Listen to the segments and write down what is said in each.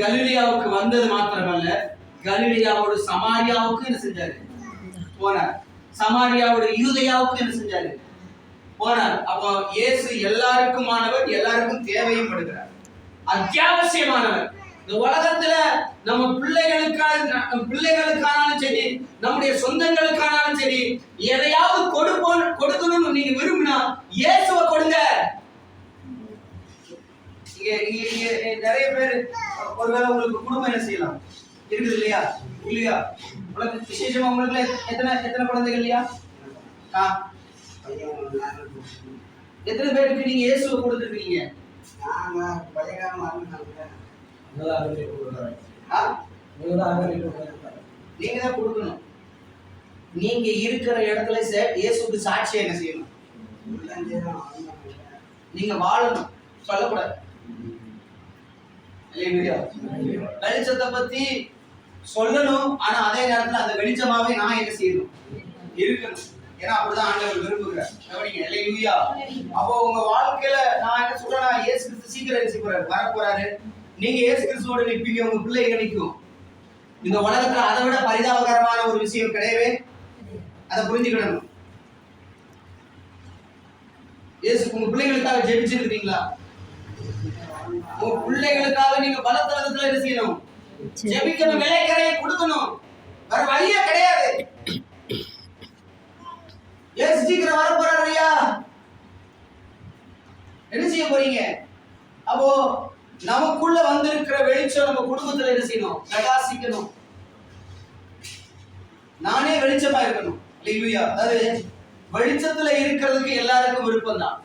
கலிலியாவுக்கு வந்தது மாத்திரமல்ல, கலிலியாவோட சமாரியாவுக்கு என்ன செஞ்சாரு? போனார். சமாரியாவோட யூதேயாவுக்கு என்ன செஞ்சாரு? போனார். அப்போ இயேசு எல்லாருக்குமானவர், எல்லாருக்கும் தேவையும் படுகிறார், அத்தியாவசியமானவர். இந்த உலகத்துல நம்ம பிள்ளைகளுக்கானாலும் சரி, நம்முடைய சொந்தங்களுக்கானாலும் சரி, எதையாவது கொடுக்கணும்னு நீங்க விரும்பினா இயேசுவை கொடுங்க. நிறைய பேர் ஒருவேளை உங்களுக்கு குடும்பம் என்ன செய்யலாம் இருக்குது இல்லையா? இல்லையா? உங்களுக்கு விசேஷமா உங்களுக்கு எத்தனை குழந்தைகள் இல்லையா? எத்தனை பேருக்கு நீங்க இயேசுவை கொடுத்துருக்கீங்க? நீங்க தான் கொடுக்கணும். நீங்க இருக்கிற இடத்துல இயேசுக்கு சாட்சி என்ன செய்யணும்? நீங்க வாழணும், சொல்லக்கூடாது. வெளிச்சத்தை பத்தி சொல்லணும், ஆனா அதே நேரத்துல அந்த வெளிச்சமாவே நான் என்ன செய்யணும்? இருக்கணும். ஏன்னா அப்படிதான் ஆண்டவர் விரும்புகிறார். அல்லேலூயா. அப்போ உங்க வாழ்க்கையில நான் என்ன சொல்றேன்னா, இயேசு கிறிஸ்து சீக்கிரம் வரப்போறாரு. நீங்க இயேசு கிறிஸ்துவோட நிற்பீங்க, உங்க பிள்ளைங்க நிற்கும். இந்த உலகத்துல அதை விட பரிதாபகரமான ஒரு விஷயம் கிடையவே. அதை புரிஞ்சுக்கணும். இயேசு உங்க பிள்ளைகளுக்காக ஜெபிச்சிருக்கீங்களா? உங்க பிள்ளைகளுக்காக நீங்க பலத்தளத்துல என்ன செய்யணும்? ஜெபிக்கணும், விலைக்கரையை கொடுக்கணும். வேற வழியே கிடையாது. இயேசு சீக்கிரம் வர போறாரு ஐயா. என்ன செய்ய போறீங்க? அப்போ நமக்குள்ள வந்திருக்கிற வெளிச்சம் நம்ம குடும்பத்துல என்ன செய்யணும்? பிரகாசிக்கணும். நானே வெளிச்சமா இருக்கணும். அல்லேலூயா. அதாவது வெளிச்சத்துல இருக்கிறதுக்கு எல்லாருக்கும் விருப்பம் தான்.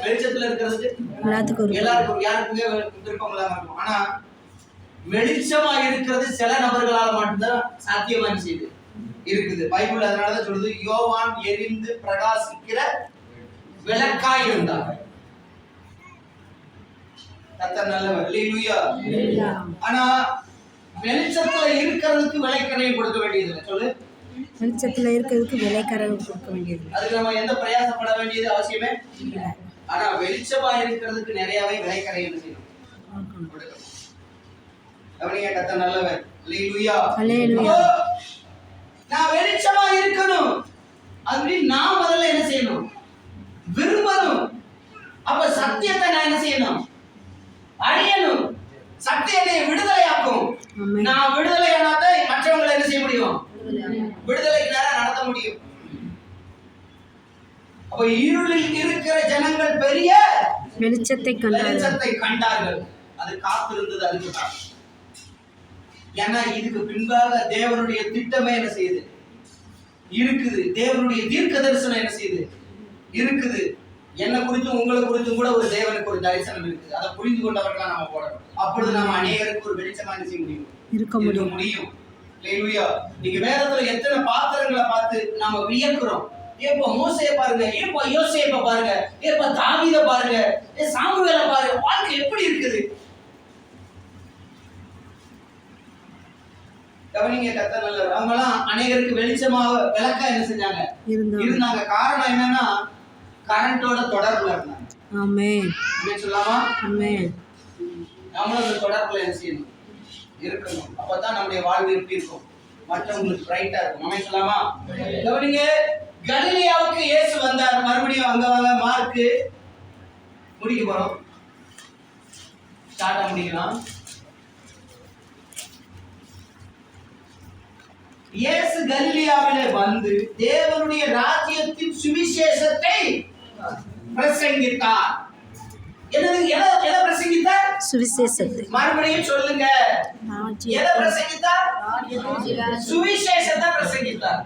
வெளிச்சத்துல இருக்கிறதுக்கு எல்லாருக்கும் யாருக்குமே விருப்பம் இல்லாம இருக்கும். ஆனா வெளிச்சமா இருக்கிறது சில நபர்களால் மட்டும்தான் சாத்தியமா செய்யுது இருக்குது. பைபிள் அதனாலதான் சொல்லுது, யோவான் எரிந்து பிரகாசிக்கிற விளக்காய் இருந்தார். கர்த்தர் நல்லவர். அல்லேலூயா. ஆனா வெளிச்சத்துல இருக்கிறதுக்கு விலைக்கரையை கொடுக்க வேண்டியது இல்லை. சொல்லு. வெளிச்சத்துல இருக்கிறதுக்கு விலைக்கரையை கொடுக்க வேண்டியது, அதுக்கு நம்ம எந்த பிரயாசப்பட வேண்டியது அவசியமே இல்லை. ஆனா வெளிச்சமா இருக்கிறதுக்கு நிறையவே விலைக்கரையை செய்யணும். கர்த்தர் நல்லவர். அல்லேலூயா. அல்லேலூயா. நான் வெளிச்சமா இருக்கணும் அப்படி நான் முதல்ல என்ன செய்யணும்? விரும்பணும். அப்ப சத்தியத்தை நான் என்ன செய்யணும்? அறியணும். சத்தியத்தை விடுதலையாக்கும். நான் விடுதலையானாத மற்றவங்களை என்ன செய்ய முடியும்? விடுதலைக்கு நேரம் நடத்த முடியும். அப்ப இருளில் இருக்கிற ஜனங்கள் பெரிய வெளிச்சத்தை கண்டார்கள். அது காத்திருந்தது அதுக்குதான். ஏன்னா இதுக்கு பின்பாக தேவனுடைய திட்டமே என்ன செய்யுது? இருக்குது. தேவனுடைய தீர்க்க தரிசனம் என்ன செய்யுது? இருக்குது. என்ன குறித்தும் உங்களை குறித்தும் கூட ஒரு தேவனுக்கு ஒரு தரிசனம் இருக்குது. அதை புரிந்து கொண்டவர்களா நாம போடணும். அப்பொழுது நாம அநேகருக்கு ஒரு வெளிச்சமா என்ன செய்ய முடியும்? இருக்க முடியும். அல்லேலூயா. நீங்க வேதத்துல எத்தனை பாத்திரங்களை பார்த்து நாம வியக்கிறோம். ஏப்பா மோசேயை பாருங்க, ஏப்பா யோசேப்பை பாருங்க, ஏப்பா தாவீதை பாருங்க, சாமுவேலை பாருங்க. வாழ்க்கை எப்படி இருக்குது? கவனிங்க. கர்த்தர் நல்லவர். அவங்கலாம் அநேகருக்கு வெளிச்சமாக விளக்கா என்ன செஞ்சாங்க? இருந்தாங்க. காரணம் என்னன்னா, கரண்டோட தொடர்புல இருந்தாங்க. ஆமென். ஆமென் சொல்லாமா? ஆமென். நாமளும் அந்த தொடர்புல என்ன செய்யணும்? இருக்கணும். அப்பதான் நம்முடைய வாழ்வு எப்படி இருக்கும்? மற்றவங்களுக்கு பிரைட்டா இருக்கும். ஆமென் சொல்லாமா? கவனிங்க. கலிலியாவுக்கு இயேசு வந்தார். மறுபடியும் அங்க வாங்க. மார்க் முடிக்க போறோம். ஸ்டார்ட் பண்ணிக்கலாம். இயேசு கலிலியாவிலே வந்து தேவனுடைய ராஜ்யத்தின் சுவிசேஷத்தை பிரசங்கித்தார். எதை பிரசங்கித்தார்? சுவிசேஷத்தை. மறுபடியும் சொல்லுங்க. எதை பிரசங்கித்தார்? சுவிசேஷத்தை பிரசங்கித்தார்.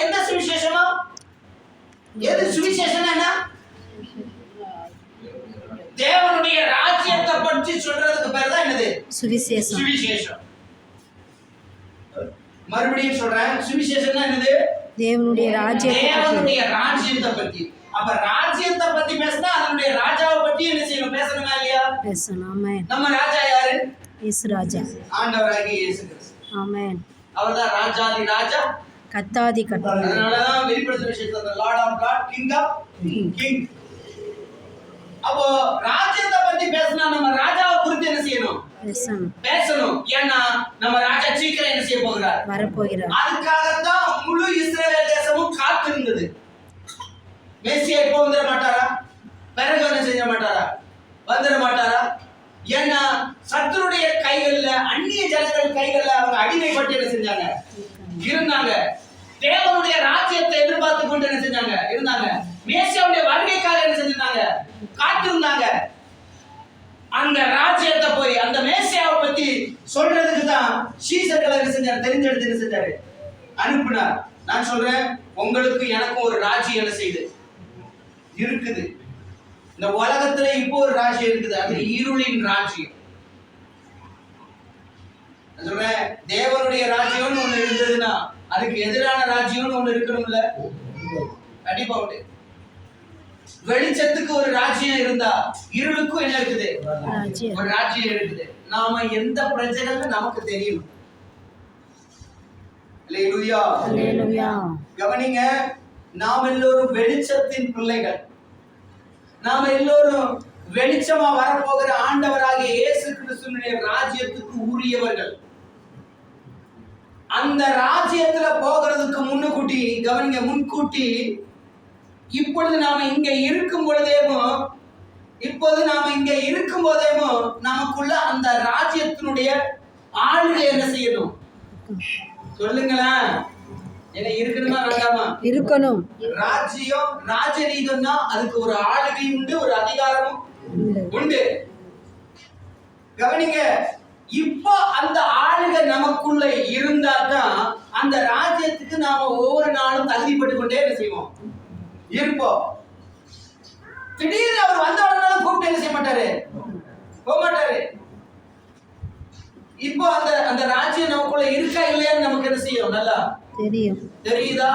என்ன சுவிசேஷமா? எது சுவிசேஷம்? என்ன? தேவனுடைய ராஜ்யத்தை பற்றி சொல்றதுக்கு பேர் தான் என்னது? சுவிசேஷம். சுவிசேஷம். மறுபடியும் சொல்றேன். சுவிசேஷம்னா என்னது? தேவனுடைய ராஜ்யத்தை பத்தி. அப்ப ராஜ்யத்தை பத்தி பேசினா அதனுடைய ராஜாவை பத்தி என்ன செய்யணும்? பேசணுமா இல்லையா? பேசணும். ஆமென். நம்ம ராஜா யாரு? இயேசு ராஜா. ஆண்டவராகிய இயேசு கிறிஸ்து. ஆமென். அவர்தான் ராஜாதி ராஜா, கர்த்தாதி கர்த்தா. அதனாலதான் வெளிப்படுத்தின விசேஷத்துல lord of lord, king of king. அப்போ ராஜ்யத்தை பத்தி பேசினா நம்ம ராஜாவை குறித்து என்ன செய்யணும்? பேசணும். ஏன்னா நம்ம ராஜா சீக்கிரம் என்ன செய்ய போகிறார்? வரப்போகிறார். அதுக்காகத்தான் முழு இஸ்ரவேல் தேசமும் காத்திருந்தது. மேசியா இப்போ வந்துட மாட்டாரா? பிறகு என்ன செய்ய மாட்டாரா? வந்துட மாட்டாரா? ஏன்னா சத்துருடைய கைகள்ல, அந்நிய ஜனங்கள் கைகள்ல அவங்க அடிமைப்பட்டு என்ன செஞ்சாங்க? இருந்தாங்க. தேவனுடைய ராஜ்யத்தை எதிர்பார்த்து கொண்டு என்ன செஞ்சாங்க? இருந்தாங்க. மேசியாவுடைய வருகைக்காக என்ன செஞ்சிருந்தாங்க? காத்திருந்தாங்க. அந்த ராஜ்யத்தை போய் அந்த மேசியாவை பத்தி சொல்றதுக்கு தான் சீசர்களை என்ன செஞ்சாரு? தெரிஞ்செடுத்து என்ன செஞ்சாரு? அனுப்பினார். நான் சொல்றேன், உங்களுக்கு எனக்கும் ஒரு ராஜ்யம் என்ன செய்யுது? இருக்குது. இந்த உலகத்துல இப்போ ஒரு ராஜ்யம் இருக்குது. அது இருளின் ராஜ்யம். நான் சொல்றேன், தேவனுடைய ராஜ்யம்னு ஒண்ணு இருந்ததுன்னா அதுக்கு எதிரான ராஜ்யம்னு ஒண்ணு இருக்கணும்ல? கண்டிப்பா உண்டு. வெளிச்சத்துக்கு ஒரு ராஜ்யம் இருந்தா இருளுக்கும் என்ன இருக்குது? ஒரு ராஜ்யம் இருக்குது. நாம எந்த பிரஜைகள் நமக்கு தெரியும். அல்லேலூயா. அல்லேலூயா. கவனிங்க, நாம் எல்லோரும் வெளிச்சத்தின் பிள்ளைகள். நாம எல்லோரும் வெளிச்சமா வரப்போகிற ஆண்டவராகிய இயேசு கிறிஸ்துவினுடைய ராஜ்யத்துக்கு உரியவர்கள். அந்த ராஜ்யத்துல போகிறதுக்கு முன்னுக்கூட்டி கவனிங்க, முன்கூட்டி இப்பொழுது நாம இங்க இருக்கும் பொழுதேமோ நமக்குள்ள அந்த ராஜ்யத்தினுடைய ஆளுகை என்ன செய்யணும்? சொல்லுங்களேன். என்ன இருக்கணுமா வேண்டாமா? இருக்கணும். ராஜ்யம், ராஜரீகம்னா அதுக்கு ஒரு ஆளுகை உண்டு, ஒரு அதிகாரமும் உண்டு. கவனிங்க, இப்போ அந்த ஆளுகை நமக்குள்ள இருந்தா தான் அந்த ராஜ்யத்துக்கு நாம ஒவ்வொரு நாளும் தகுதிப்பட்டு கொண்டே என்ன செய்வோம்? இருப்போம். திடீர்னு அவர் வந்த உடனே கூப்பிட்டு என்ன செய்ய மாட்டாரு? போக மாட்டாரு. இப்போ அந்த ராஜ்யம் நமக்குள்ள இருக்கா இல்லையான்னு நமக்கு என்ன செய்யும்? நல்லா தெரியும். தெரியுதா?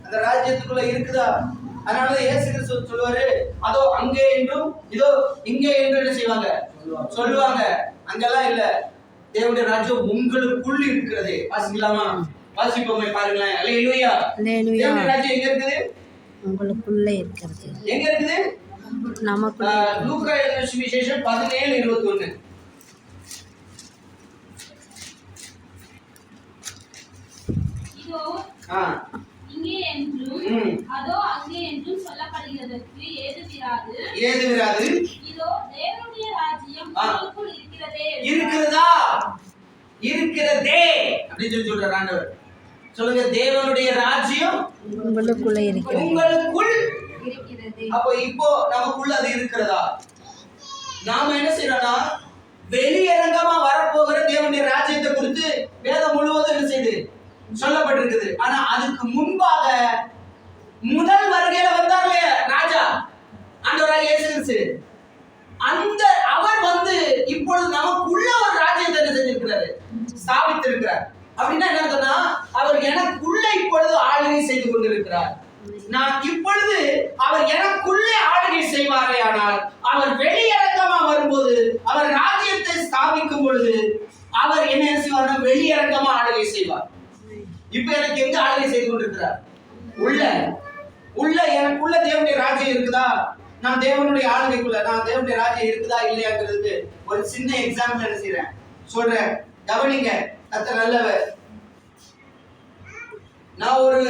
அந்த ராஜ்யத்துக்குள்ள இருக்குதா? அதனாலதான் இயேசு கிறிஸ்து சொல்லுவாரு, அதோ அங்கே என்றும் இதோ இங்கே என்று என்ன செய்வாங்க? சொல்லுவாங்க. அங்கெல்லாம் இல்ல, தேவனுடைய ராஜ்யம் உங்களுக்குள் இருக்கிறது. வாசிக்கலாமா? வாசிப்போமே, பாருங்களேன். அல்லேலூயா. தேவனுடைய ராஜ்யம் எங்க இருக்குது? உங்களுக்குள்ள இருக்கிறது. எங்க இருக்குது? நமக்குள்ள. லூக்கா எழுதின சுவிசேஷம் 17:21. இங்கே என்றும் அதோ அங்கே என்றும் சொல்லப்படுகிறதற்கு ஏது விராது. இதோ தேவனுடைய ராஜ்யம் உங்களுக்குள் இருக்கிறதே. இருக்கிறதா? இருக்கிறதே அப்படி சொல்றார் ஆண்டவர். சொல்லுங்க, தேவனுடைய ராஜ்யம் உங்களுக்குள்ள இருக்கிறது. உங்களுக்குள் இருக்கிறது. அப்போ இப்போ நமக்குள்ள அது இருக்கிறதா? நாம என்ன செய்யறோம்னா, வெளியரங்கமா வரப்போகிற தேவனுடைய ராஜ்யத்தை குறித்து வேதம் முழுவதும் என்ன செய்யுது? சொல்லப்பட்டிருக்குது. ஆனா அதுக்கு முன்பாக முதல் வருகையில வந்தார்ல ராஜா, ஆண்டவராகிய இயேசு கிறிஸ்து, அந்த அவர் வந்து இப்பொழுது நமக்குள்ள ஒரு ராஜ்யத்தை என்ன செஞ்சிருக்கிறாரு? ஸ்தாபித்திருக்கிறார். அப்படின்னா என்ன சொன்னா, அவர் எனக்குள்ள இப்பொழுது ஆளுகை செய்து கொண்டிருக்கிறார். நான் இப்பொழுது அவர் எனக்குள்ளே ஆளுகை செய்வாரே, ஆனால் அவர் வெளியரங்கமா வரும்போது, அவர் ராஜ்யத்தை ஸ்தாபிக்கும் பொழுது அவர் என்ன செய்வார்னா வெளியரங்கமா ஆளுகை செய்வார். இப்ப எனக்கு எங்க ஆளுகை செய்து கொண்டிருக்கிறார்? உள்ள எனக்குள்ள தேவனுடைய ராஜ்யம் இருக்குதா? நான் தேவனுடைய ஆளுகைக்குள்ள, நான் தேவனுடைய ராஜ்யம் இருக்குதா இல்லையாங்கிறதுக்கு ஒரு சின்ன எக்ஸாம்பிள் என்ன செய்றேன்? சொல்றேன். கவனிங்க, கர்த்தர் நல்லவர். நான் ஒரு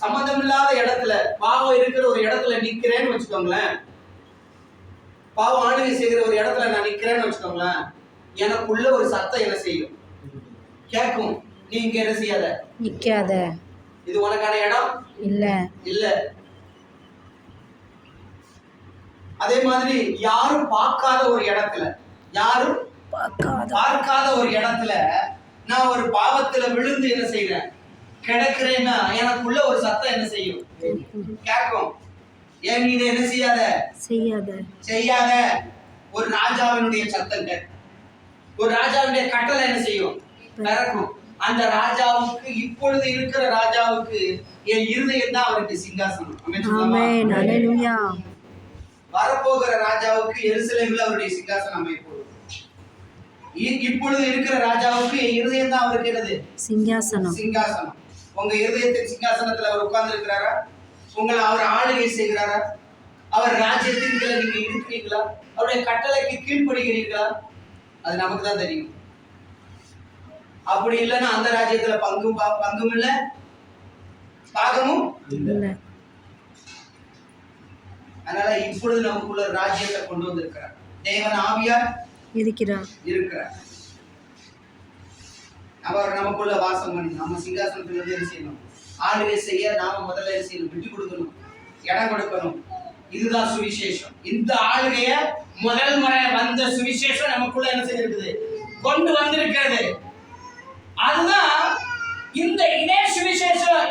சம்பந்தம் இல்லாத இடத்துல, பாவம் இருக்கிற ஒரு இடத்துல நிக்கிறேன்னு வச்சுக்கோங்களேன். பாவம் ஆளுகை செய்கிற ஒரு இடத்துல நான் நிக்கிறேன்னு வச்சுக்கோங்களேன். எனக்குள்ள ஒரு சத்தம் என்ன செய்யும்? கேட்கும். நீ இங்க என்ன செய்யாத, நிக்காத, இது உனக்கான இடம் இல்ல. அதே மாதிரி யாரும் பார்க்காத ஒரு இடத்துல, யாரும் பார்க்காத ஒரு இடத்துல நான் ஒரு பாவத்துல விழுந்து என்ன செய்யறேன்? கிடக்குறேன்னா எனக்குள்ள ஒரு சத்தம் என்ன செய்யும்? கேட்கும். ஏன் நீ இதை என்ன செய்யாத. ஒரு ராஜாவினுடைய சத்தம் கேட்கும். ஒரு ராஜாவுடைய கட்டளை என்ன செய்யும்? பிறக்கும். அந்த ராஜாவுக்கு, இப்பொழுது இருக்கிற ராஜாவுக்கு என் இருதயம் தான் அவருக்கு சிங்காசனம். ஆமென். அல்லேலூயா. வரப்போகிற ராஜாவுக்கு எருசலேமில் அவருடைய சிங்காசனம் அமைப்போம். இப்பொழுது இருக்கிற ராஜாவுக்கு என் இருதயம் தான் அவருக்கு என்னது? சிங்காசனம். உங்க இருதயத்தின் சிங்காசனத்துல அவர் உட்கார்ந்து இருக்கிறாரா? உங்களை அவர் ஆளுகை செய்கிறாரா? அவர் ராஜ்யத்தின் கீழே நீங்க இருக்கிறீங்களா? அவருடைய கட்டளைக்கு கீழ்ப்படுகிறீர்களா? அது நமக்கு தான் தெரியும். அப்படி இல்லைன்னா அந்த ராஜ்யத்துல பங்கும் இல்ல, பாகமும் இல்ல. அதனால இப்பொழுது நமக்குள்ள ராஜ்யத்தை கொண்டு வந்திருக்கிறார். தேவன் ஆவியார் இருக்கிறார். அவர் நமக்குள்ள வாசம் பண்ணி நம்ம சிங்காசனத்துல இருந்து என்ன செய்யணும்? ஆளுகை செய்ய நாம முதல்ல என்ன செய்யணும்? விட்டு கொடுக்கணும், இடம் கொடுக்கணும். இதுதான் சுவிசேஷம். இந்த ஆளுகைய முதல் முறை வந்த சுவிசேஷம் நமக்குள்ள என்ன செய்திருக்குது? கொண்டு வந்திருக்கிறது. அதுதான் இந்த இதே சுவிசேஷம்.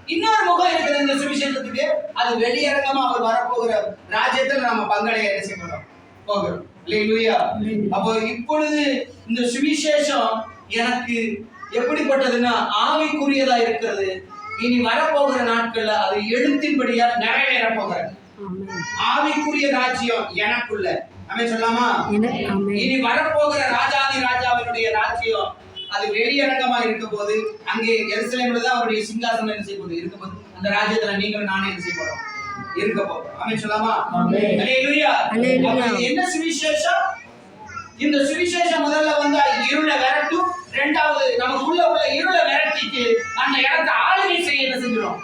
இன்னொரு முகம் இருக்குது இந்த சுவிசேஷத்துக்கு. அது வெளியரங்கமா அவர் வரப்போகிற ராஜ்யத்தில் நாம பங்கடைய என்ன செய்ய போகிறோம். அல்லேலூயா. அப்போ இப்பொழுது இந்த சுவிசேஷம் எனக்கு எப்படிப்பட்டதுன்னா ஆவிக்குரியதா இருக்கிறது. இனி வரப்போகிற நாட்கள்ல அது எழுத்தின்படியா நிறைவேற போகிறது. ஆவிக்குரிய ராஜ்யம் எனக்குள்ள. ஆமென் சொல்லாமா? இனி வரப்போகிற ராஜாதி ராஜாவினுடைய ராஜ்யம் அது வெளியரங்கமா இருக்கும் போது அங்கே எருசலேம்ல தான் அவருடைய சிங்காசனம் என்ன செய்ய போகுது? இருக்கும் போது அந்த ராஜ்யத்துல நீங்களும் நானே என்ன செய்ய போறோம்? இருக்க போறோம். ஆமென் சொல்லாமா? அல்லேலூயா. என்ன சுவிசேஷம்? இந்த சுவிசேஷம் முதல்ல வந்தா இருளை விரட்டும். இரண்டாவது நமக்குள்ள உள்ள இருளை விரட்டிட்டு அந்த இடத்தை ஆளுகை செய்ய என்ன செஞ்சிடும்?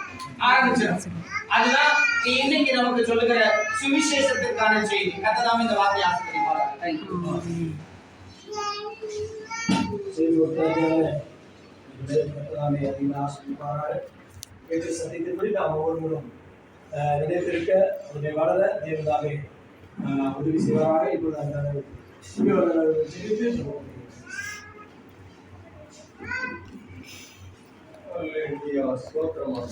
ஆரம்பிச்சிடும். அதுதான் இன்னைக்கு நமக்கு சொல்லுகிற சுவிசேஷத்திற்கான செய்தி. கர்த்தர் இந்த வார்த்தையை ஆசீர்வதிப்பார். சத்தியத்தின்படி நாம் ஒவ்வொருவரும் நினைத்திருக்க அவருடைய வளர தேவனாக உதவி செய்வாராக. இப்போது அந்த ஸ்தோத்திரமாக